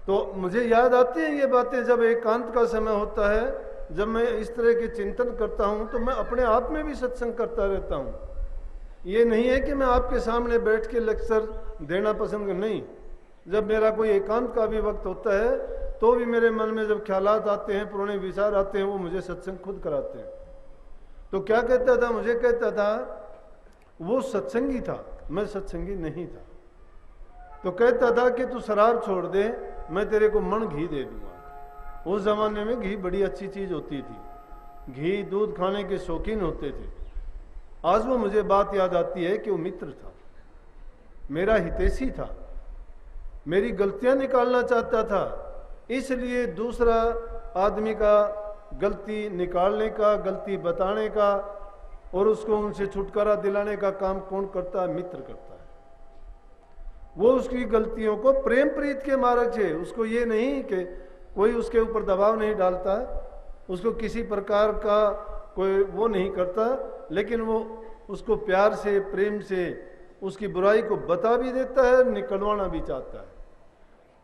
तो मुझे याद आती हैं ये बातें जब एकांत का समय होता है, जब मैं इस तरह के चिंतन करता हूँ तो मैं अपने आप में भी सत्संग करता रहता हूँ। ये नहीं है कि मैं आपके सामने बैठ के लेक्चर देना पसंद नहीं। जब मेरा कोई एकांत का भी वक्त होता है तो भी मेरे मन में जब ख्यालात आते हैं, पुराने विचार आते हैं, वो मुझे सत्संग खुद कराते हैं। तो क्या कहता था, मुझे कहता था वो सत्संगी था, मैं सत्संगी नहीं था। तो कहता था कि तू शराब छोड़ दे, मैं तेरे को मन घी दे दूंगा। उस जमाने में घी बड़ी अच्छी चीज होती थी, घी दूध खाने के शौकीन होते थे। आज वो मुझे बात याद आती है कि वो मित्र था, मेरा हितैषी था, मेरी गलतियां निकालना चाहता था, इसलिए दूसरा आदमी का गलती निकालने का, गलती बताने का और उसको उनसे छुटकारा दिलाने का काम कौन करता है? मित्र करता है। वो उसकी गलतियों को प्रेम प्रीत के मार्ग से, उसको ये नहीं कि कोई उसके ऊपर दबाव नहीं डालता, उसको किसी प्रकार का कोई वो नहीं करता, लेकिन वो उसको प्यार से, प्रेम से उसकी बुराई को बता भी देता है, निकलवाना भी चाहता है।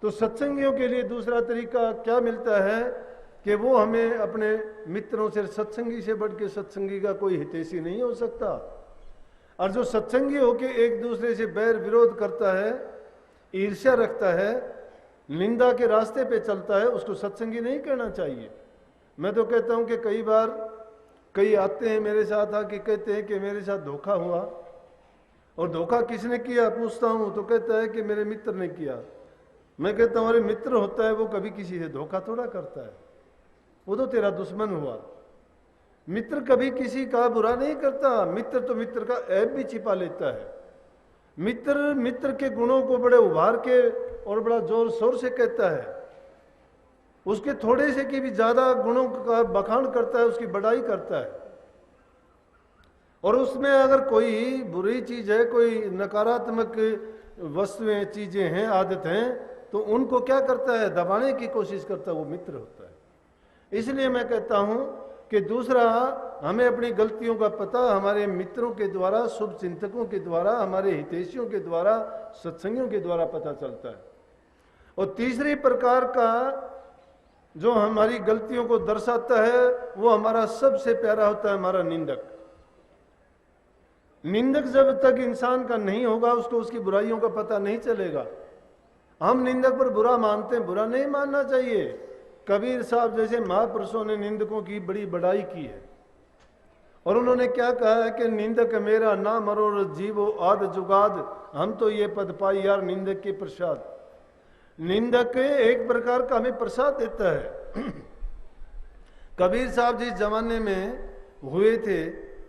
तो सत्संगियों के लिए दूसरा तरीका क्या मिलता है कि वो हमें अपने मित्रों से, सत्संगी से बढ़ के सत्संगी का कोई हितैषी नहीं हो सकता। और जो सत्संगी होके एक दूसरे से बैर विरोध करता है, ईर्ष्या रखता है, निंदा के रास्ते पे चलता है, उसको सत्संगी नहीं कहना चाहिए। मैं तो कहता हूं कि कई बार कई आते हैं मेरे साथ आके कहते हैं कि मेरे साथ धोखा हुआ, और धोखा किसने किया पूछता हूं तो कहता है कि मेरे मित्र ने किया। मैं कहता हूं अरे मित्र होता है वो कभी किसी से धोखा थोड़ा करता है, वो तो तेरा दुश्मन हुआ। मित्र कभी किसी का बुरा नहीं करता, मित्र तो मित्र का ऐब भी छिपा लेता है। मित्र मित्र के गुणों को बड़े उभार के और बड़ा जोर शोर से कहता है, उसके थोड़े से की भी ज्यादा गुणों का बखान करता है, उसकी बड़ाई करता है। और उसमें अगर कोई बुरी चीज है, कोई नकारात्मक वस्तुएं, चीजें हैं, आदत हैं, तो उनको क्या करता है? दबाने की कोशिश करता है, वो मित्र होता है। इसलिए मैं कहता हूं कि दूसरा, हमें अपनी गलतियों का पता हमारे मित्रों के द्वारा, शुभ चिंतकों के द्वारा, हमारे हितैषियों के द्वारा, सत्संगियों के द्वारा पता चलता है। और तीसरी प्रकार का जो हमारी गलतियों को दर्शाता है, वो हमारा सबसे प्यारा होता है, हमारा निंदक। निंदक जब तक इंसान का नहीं होगा, उसको उसकी बुराइयों का पता नहीं चलेगा। हम निंदक पर बुरा मानते हैं, बुरा नहीं मानना चाहिए। कबीर साहब जैसे महापुरुषों ने निंदकों की बड़ी बड़ाई की है, और उन्होंने क्या कहा है कि निंदक मेरा ना मरो जीवो आद जुगाद, हम तो ये पद पाई यार निंदक के प्रसाद। निंदक एक प्रकार का हमें प्रसाद देता है। कबीर साहब जिस जमाने में हुए थे,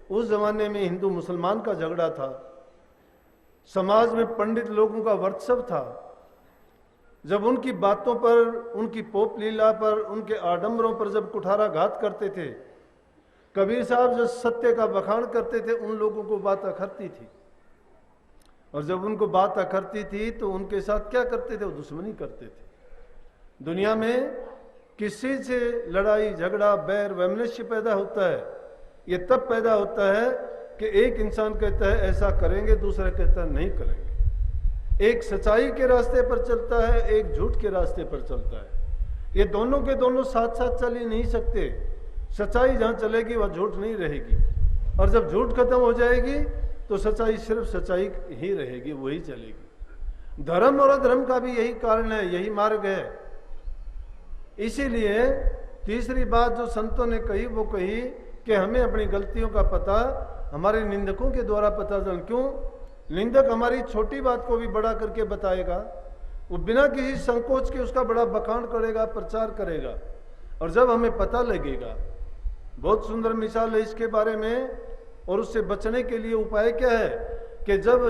उस जमाने में हिंदू मुसलमान का झगड़ा था, समाज में पंडित लोगों का वर्चस्व था। जब उनकी बातों पर, उनकी पोप लीला पर, उनके आडंबरों पर जब कुठाराघात करते थे, कबीर साहब जो सत्य का बखान करते थे, उन लोगों को बात अखरती थी। और जब उनको बात अखरती थी तो उनके साथ क्या करते थे? वो दुश्मनी करते थे। दुनिया में किसी से लड़ाई झगड़ा बैर वैमनस्य पैदा होता है, ये तब पैदा होता है कि एक इंसान कहता है ऐसा करेंगे, दूसरा कहता है नहीं करेंगे। एक सच्चाई के रास्ते पर चलता है, एक झूठ के रास्ते पर चलता है। ये दोनों के दोनों साथ साथ चल ही नहीं सकते। सच्चाई जहां चलेगी वह झूठ नहीं रहेगी, और जब झूठ खत्म हो जाएगी तो सच्चाई सिर्फ सच्चाई ही रहेगी, वही चलेगी। धर्म और अधर्म का भी यही कारण है, यही मार्ग है। इसीलिए तीसरी बात जो संतों ने कही वो कही कि हमें अपनी गलतियों का पता हमारे निंदकों के द्वारा पता चल। क्यों? निंदक हमारी छोटी बात को भी बड़ा करके बताएगा, वो बिना किसी संकोच के उसका बड़ा बखान करेगा, प्रचार करेगा। और जब हमें पता लगेगा, बहुत सुंदर मिसाल है इसके बारे में, और उससे बचने के लिए उपाय क्या है कि जब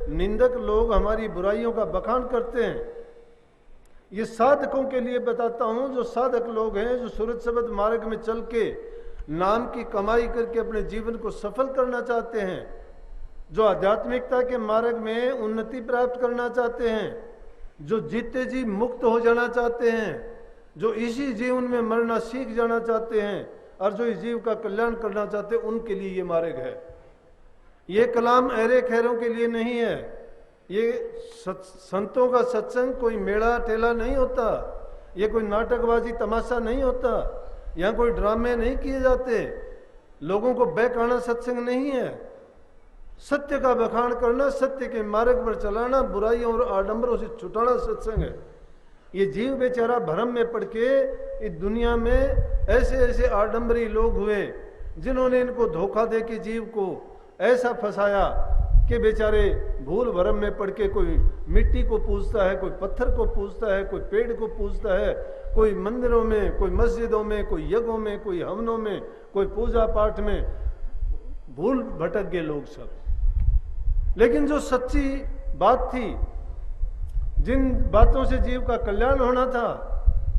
निंदक लोग हमारी बुराइयों का बखान करते हैं, ये साधकों के लिए बताता हूं, जो साधक लोग हैं, जो सूरज शब्द मार्ग में चल के नाम की कमाई करके अपने जीवन को सफल करना चाहते हैं, जो आध्यात्मिकता के मार्ग में उन्नति प्राप्त करना चाहते हैं, जो जीते जी मुक्त हो जाना चाहते हैं, जो इसी जीवन में मरना सीख जाना चाहते हैं, और जो इस जीव का कल्याण करना चाहते हैं, उनके लिए ये मार्ग है। ये कलाम अहरे खैरों के लिए नहीं है, ये संतों का सत्संग कोई मेला ठेला नहीं होता, ये कोई नाटकबाजी तमाशा नहीं होता, यहाँ कोई ड्रामे नहीं किए जाते, लोगों को बहकाना सत्संग नहीं है। सत्य का बखान करना, सत्य के मार्ग पर चलाना, बुराइयों और आडंबरों से छुटाना सत्संग है। ये जीव बेचारा भ्रम में पड़ के इस दुनिया में ऐसे ऐसे आडंबरी लोग हुए जिन्होंने इनको धोखा दे के जीव को ऐसा फंसाया कि बेचारे भूल भरम में पड़ के कोई मिट्टी को पूजता है, कोई पत्थर को पूजता है, कोई पेड़ को पूजता है, कोई मंदिरों में, कोई मस्जिदों में, कोई यज्ञों में, कोई हवनों में, कोई पूजा पाठ में भूल भटक गए लोग सब। लेकिन जो सच्ची बात थी, जिन बातों से जीव का कल्याण होना था,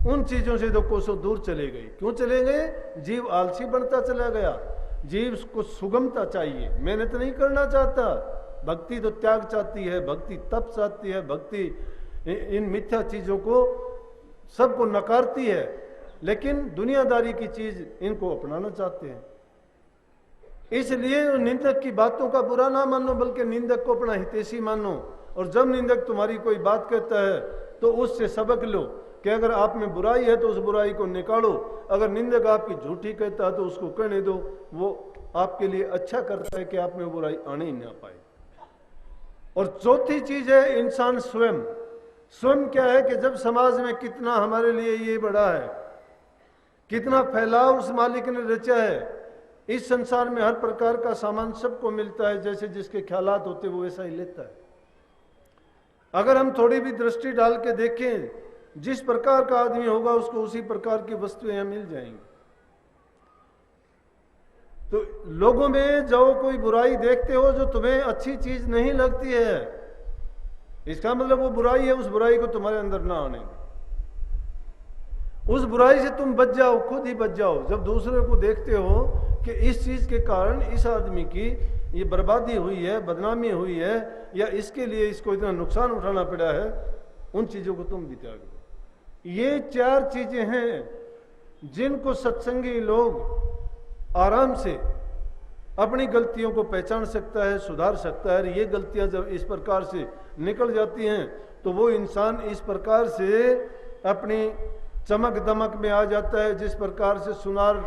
उन चीजों से तो कोसों दूर चले गए। क्यों चले गए? जीव आलसी बनता चला गया। जीव को सुगमता चाहिए, मेहनत नहीं करना चाहता। भक्ति तो त्याग चाहती है, भक्ति तप चाहती है, भक्ति इन मिथ्या चीजों को सबको नकारती है, लेकिन दुनियादारी की चीज इनको अपनाना चाहते हैं। इसलिए निंदक की बातों का बुरा ना मानो, बल्कि निंदक को अपना हितैषी मानो। और जब निंदक तुम्हारी कोई बात कहता है तो उससे सबक लो कि अगर आप में बुराई है तो उस बुराई को निकालो। अगर निंदक आपकी झूठी कहता है तो उसको कहने दो, वो आपके लिए अच्छा करता है कि आप में बुराई आने ही ना पाए। और चौथी चीज है इंसान स्वयं। स्वयं क्या है कि जब समाज में कितना हमारे लिए ये बड़ा है, कितना फैलाव उस मालिक ने रचा है। इस संसार में हर प्रकार का सामान सबको मिलता है, जैसे जिसके ख्यालात होते वो वैसा ही लेता है। अगर हम थोड़ी भी दृष्टि डाल के देखें, जिस प्रकार का आदमी होगा उसको उसी प्रकार की वस्तुएं यहां मिल जाएंगी। तो लोगों में जो कोई बुराई देखते हो जो तुम्हें अच्छी चीज नहीं लगती है, इसका मतलब वो बुराई है, उस बुराई को तुम्हारे अंदर ना आने दो। उस बुराई से तुम बच जाओ, खुद ही बच जाओ। जब दूसरे को देखते हो कि इस चीज के कारण इस आदमी की ये बर्बादी हुई है, बदनामी हुई है, या इसके लिए इसको इतना नुकसान उठाना पड़ा है, उन चीजों को तुम भी त्याग दो। ये चार चीजें हैं जिनको सत्संगी लोग आराम से अपनी गलतियों को पहचान सकता है, सुधार सकता है। ये गलतियां जब इस प्रकार से निकल जाती हैं तो वो इंसान इस प्रकार से अपनी चमक दमक में आ जाता है, जिस प्रकार से सुनार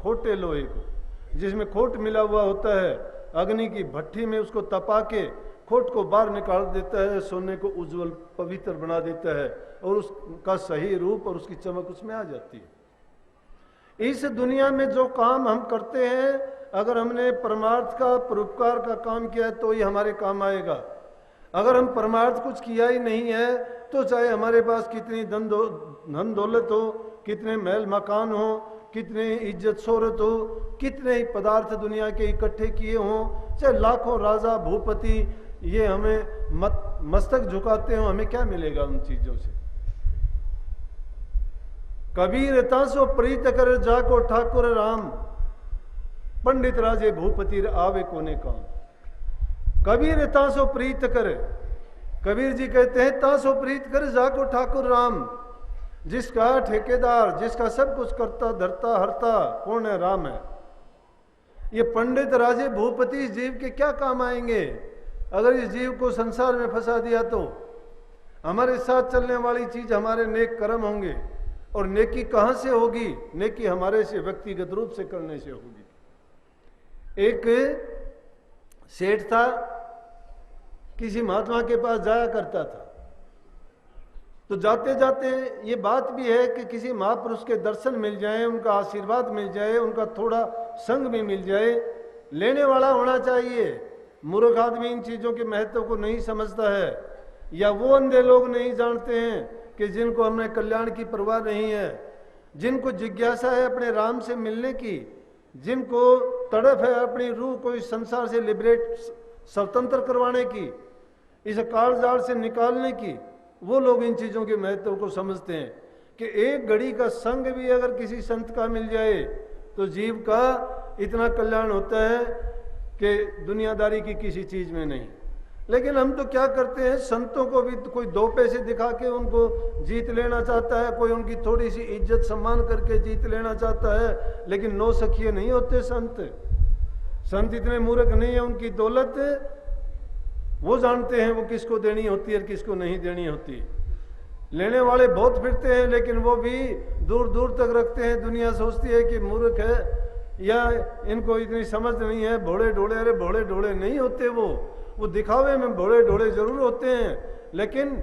खोटे लोहे को जिसमें खोट मिला हुआ होता है, अग्नि की भट्टी में उसको तपा के खोट को बाहर निकाल देता है, सोने को उज्जवल पवित्र बना देता है और उसका सही रूप और उसकी चमक उसमें आ जाती है। इस दुनिया में जो काम हम करते हैं, अगर हमने परमार्थ का, परोपकार का काम किया है तो ये हमारे काम आएगा। अगर हम परमार्थ कुछ किया ही नहीं है तो चाहे हमारे पास कितनी धन दौलत हो, कितने महल मकान हो, कितने इज्जत शोहरत हो, कितने ही पदार्थ दुनिया के इकट्ठे किए हों, चाहे लाखों राजा भूपति ये हमें मस्तक झुकाते हो, हमें क्या मिलेगा उन चीजों से? कबीर तासो प्रीत कर जाको ठाकुर राम, पंडित राजे भूपति आवे कोने काम। कबीर तासो प्रीत कर, कबीर जी कहते हैं तासो प्रीत कर जाको ठाकुर राम। जिसका ठेकेदार, जिसका सब कुछ करता धरता हरता कौन है? राम है। ये पंडित राजे भूपति इस जीव के क्या काम आएंगे? अगर इस जीव को संसार में फंसा दिया तो हमारे साथ चलने वाली चीज हमारे नेक कर्म होंगे। और नेकी कहां से होगी? नेकी हमारे से व्यक्तिगत रूप से करने से होगी। एक सेठ था, किसी महात्मा के पास जाया करता था, तो जाते जाते ये बात भी है कि किसी महापुरुष के दर्शन मिल जाए, उनका आशीर्वाद मिल जाए, उनका थोड़ा संग भी मिल जाए। लेने वाला होना चाहिए। मूर्ख आदमी इन चीजों के महत्व को नहीं समझता है, या वो अंधे लोग नहीं जानते हैं कि जिनको हमने कल्याण की परवाह नहीं है, जिनको जिज्ञासा है अपने राम से मिलने की, जिनको तड़प है अपनी रूह को इस संसार से लिबरेट, स्वतंत्र करवाने की, इस कालजाल से निकालने की, वो लोग इन चीजों के महत्व को समझते हैं कि एक घड़ी का संग भी अगर किसी संत का मिल जाए तो जीव का इतना कल्याण होता है कि दुनियादारी की किसी चीज में नहीं। लेकिन हम तो क्या करते हैं, संतों को भी कोई दो पैसे दिखा के उनको जीत लेना चाहता है, कोई उनकी थोड़ी सी इज्जत सम्मान करके जीत लेना चाहता है, लेकिन नौ सखिए नहीं होते संत। संत इतने मूर्ख नहीं है, उनकी दौलत वो जानते हैं वो किसको देनी होती है और किसको नहीं देनी होती। लेने वाले बहुत फिरते हैं, लेकिन वो भी दूर दूर तक रखते हैं। दुनिया सोचती है कि मूर्ख है या इनको इतनी समझ नहीं है, भोले ढोले। अरे भोले ढोले नहीं होते वो दिखावे में भोले ढोले जरूर होते हैं, लेकिन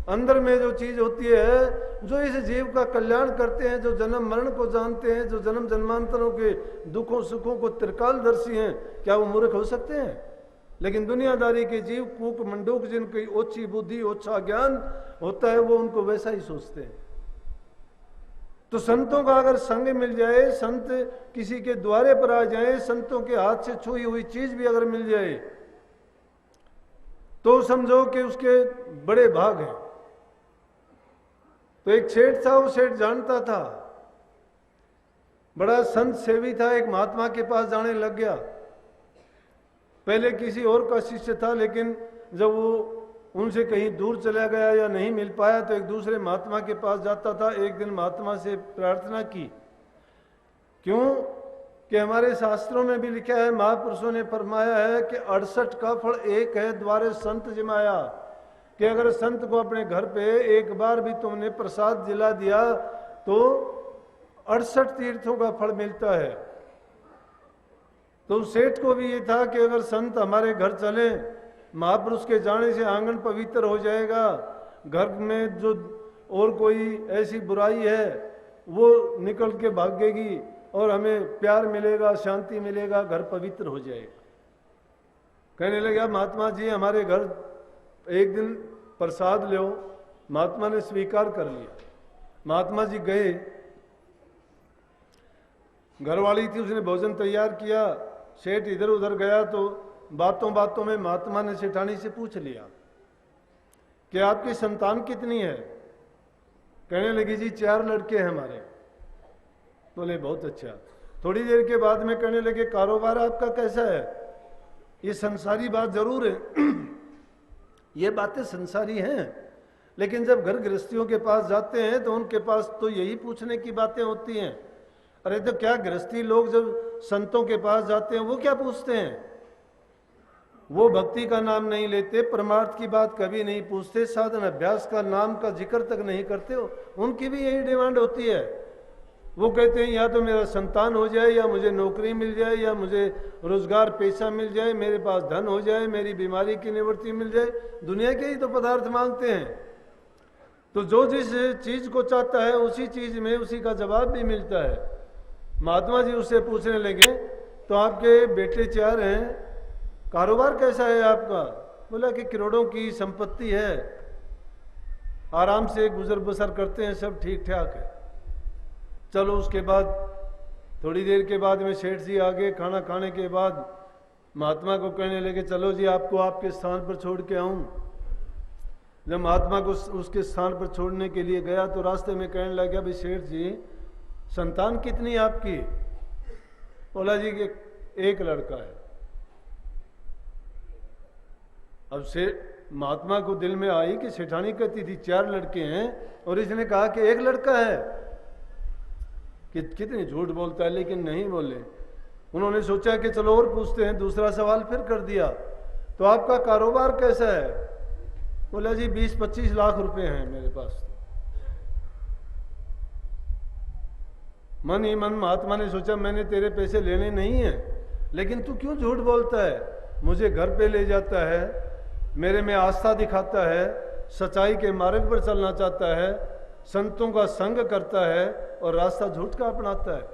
अंदर में जो चीज होती है, जो इस जीव का कल्याण करते हैं, जो जन्म मरण को जानते हैं, जो जन्म जन्मांतरों के दुखों सुखों को त्रिकालदर्शी हैं, क्या वो मूर्ख हो सकते हैं? लेकिन दुनियादारी के जीव कूक मंडूक, जिनकी ओछी बुद्धि ओछा ज्ञान होता है, वो उनको वैसा ही सोचते हैं। तो संतों का अगर संग मिल जाए, संत किसी के द्वारे पर आ जाए, संतों के हाथ से छुई हुई चीज भी अगर मिल जाए, तो समझो कि उसके बड़े भाग हैं। तो एक सेठ था, वो सेठ जानता था, बड़ा संत सेवी था, एक महात्मा के पास जाने लग गया। पहले किसी और का शिष्य था, लेकिन जब वो उनसे कहीं दूर चला गया या नहीं मिल पाया तो एक दूसरे महात्मा के पास जाता था। एक दिन महात्मा से प्रार्थना की, क्यों कि हमारे शास्त्रों में भी लिखा है, महापुरुषों ने फरमाया है कि 68 का फल एक है द्वारे संत जिमाया, कि अगर संत को अपने घर पे एक बार भी तुमने प्रसाद जिला दिया तो 68 तीर्थों का फल मिलता है। तो सेठ को भी ये था कि अगर संत हमारे घर चले, महापुरुष के जाने से आंगन पवित्र हो जाएगा, घर में जो और कोई ऐसी बुराई है वो निकल के भागेगी और हमें प्यार मिलेगा, शांति मिलेगा, घर पवित्र हो जाएगा। कहने लगा, महात्मा जी हमारे घर एक दिन प्रसाद लो। महात्मा ने स्वीकार कर लिया। महात्मा जी गए, घरवाली थी, उसने भोजन तैयार किया। सेठ इधर उधर गया तो बातों बातों में महात्मा ने सेठानी से पूछ लिया कि आपकी संतान कितनी है? कहने लगी, जी 4 लड़के हैं हमारे। बोले बहुत अच्छा। थोड़ी देर के बाद में कहने लगे, कारोबार आपका कैसा है? ये संसारी बात जरूर है ये बातें संसारी हैं, लेकिन जब घर गृहस्थियों के पास जाते हैं तो उनके पास तो यही पूछने की बातें होती हैं। अरे तो क्या गृहस्थी लोग जब संतों के पास जाते हैं वो क्या पूछते हैं? वो भक्ति का नाम नहीं लेते, परमार्थ की बात कभी नहीं पूछते, साधन अभ्यास का नाम का जिक्र तक नहीं करते। उनकी भी यही डिमांड होती है। वो कहते हैं या तो मेरा संतान हो जाए, या मुझे नौकरी मिल जाए, या मुझे रोजगार पेशा मिल जाए, मेरे पास धन हो जाए, मेरी बीमारी की निवृत्ति मिल जाए। दुनिया के ही तो पदार्थ मांगते हैं। तो जो जिस चीज को चाहता है उसी चीज में उसी का जवाब भी मिलता है। महात्मा जी उससे पूछने लगे, तो आपके बेटे 4 हैं, कारोबार कैसा है आपका? बोला कि करोड़ों की संपत्ति है, आराम से गुजर बसर करते हैं, सब ठीक ठाक है। चलो उसके बाद थोड़ी देर के बाद में सेठ जी आगे, खाना खाने के बाद महात्मा को कहने लगे, चलो जी आपको आपके स्थान पर छोड़ के आऊं। जब महात्मा को उसके स्थान पर छोड़ने के लिए गया तो रास्ते में कहने लगा, भाई सेठ जी संतान कितनी आपकी? बोला जी कि 1 लड़का है। अब से महात्मा को दिल में आई कि सेठानी कहती थी 4 लड़के हैं और इसने कहा कि 1 लड़का है, कि कितनी झूठ बोलता है, लेकिन नहीं बोले। उन्होंने सोचा कि चलो और पूछते हैं। दूसरा सवाल फिर कर दिया, तो आपका कारोबार कैसा है? बोला जी 20-25 लाख रुपए हैं मेरे पास। मन ही मन महात्मा ने सोचा, मैंने तेरे पैसे लेने नहीं है, लेकिन तू क्यों झूठ बोलता है? मुझे घर पे ले जाता है, मेरे में आस्था दिखाता है, सच्चाई के मार्ग पर चलना चाहता है, संतों का संग करता है और रास्ता झूठ का अपनाता है।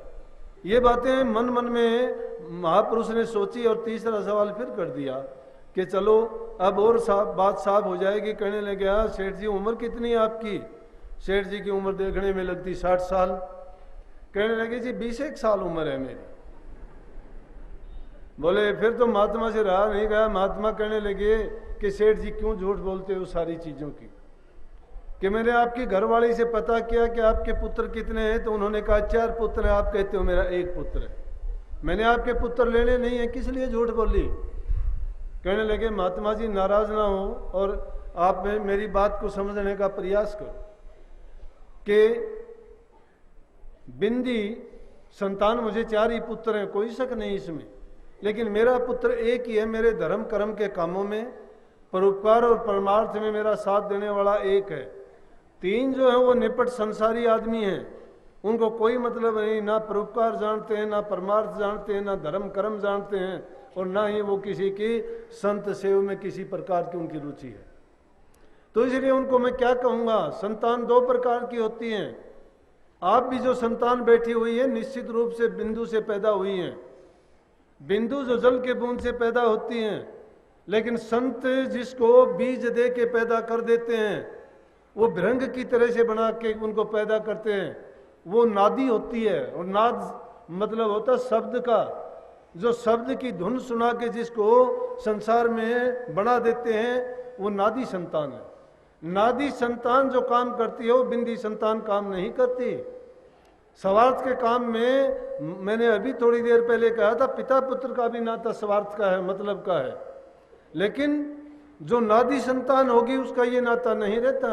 ये बातें मन मन में महापुरुष ने सोची और तीसरा सवाल फिर कर दिया कि चलो अब और बात साफ हो जाएगी। कहने लगे, हाँ सेठ जी उम्र कितनी है आपकी? सेठ जी की उम्र देखने में लगती 60 साल। कहने लगे, जी 20 साल उम्र है मेरी। बोले फिर तो महात्मा से रहा नहीं गया। महात्मा कहने लगे कि सेठ जी क्यों झूठ बोलते हो सारी चीजों की? कि मैंने आपकी घरवाली से पता किया कि आपके पुत्र कितने हैं, तो उन्होंने कहा 4 पुत्र हैं। आप कहते हो मेरा 1 पुत्र है। मैंने आपके पुत्र लेने नहीं है, किस लिए झूठ बोली? कहने लगे, महात्मा जी नाराज ना हो और आप मेरी बात को समझने का प्रयास करो कि बिंदी संतान मुझे 4 ही पुत्र हैं, कोई शक नहीं इसमें, लेकिन मेरा पुत्र एक ही है। मेरे धर्म कर्म के कामों में परोपकार और परमार्थ में मेरा साथ देने वाला एक है। 3 जो है वो निपट संसारी आदमी हैं, उनको कोई मतलब नहीं, ना परोपकार जानते हैं, ना परमार्थ जानते हैं, ना धर्म कर्म जानते हैं, और ना ही वो किसी की संत सेव में किसी प्रकार की उनकी रुचि है। तो इसलिए उनको मैं क्या कहूँगा, संतान 2 प्रकार की होती हैं। आप भी जो संतान बैठी हुई है निश्चित रूप से बिंदु से पैदा हुई हैं। बिंदु जो जल के बूंद से पैदा होती हैं, लेकिन संत जिसको बीज दे के पैदा कर देते हैं, वो भृंग की तरह से बना के उनको पैदा करते हैं, वो नादी होती है। और नाद मतलब होता है शब्द का, जो शब्द की धुन सुना के जिसको संसार में बना देते हैं, वो नादी संतान है। नादी संतान जो काम करती है वो बिंदी संतान काम नहीं करती। स्वार्थ के काम में मैंने अभी थोड़ी देर पहले कहा था, पिता पुत्र का भी नाता स्वार्थ का है, मतलब का है, लेकिन जो नादी संतान होगी उसका ये नाता नहीं रहता।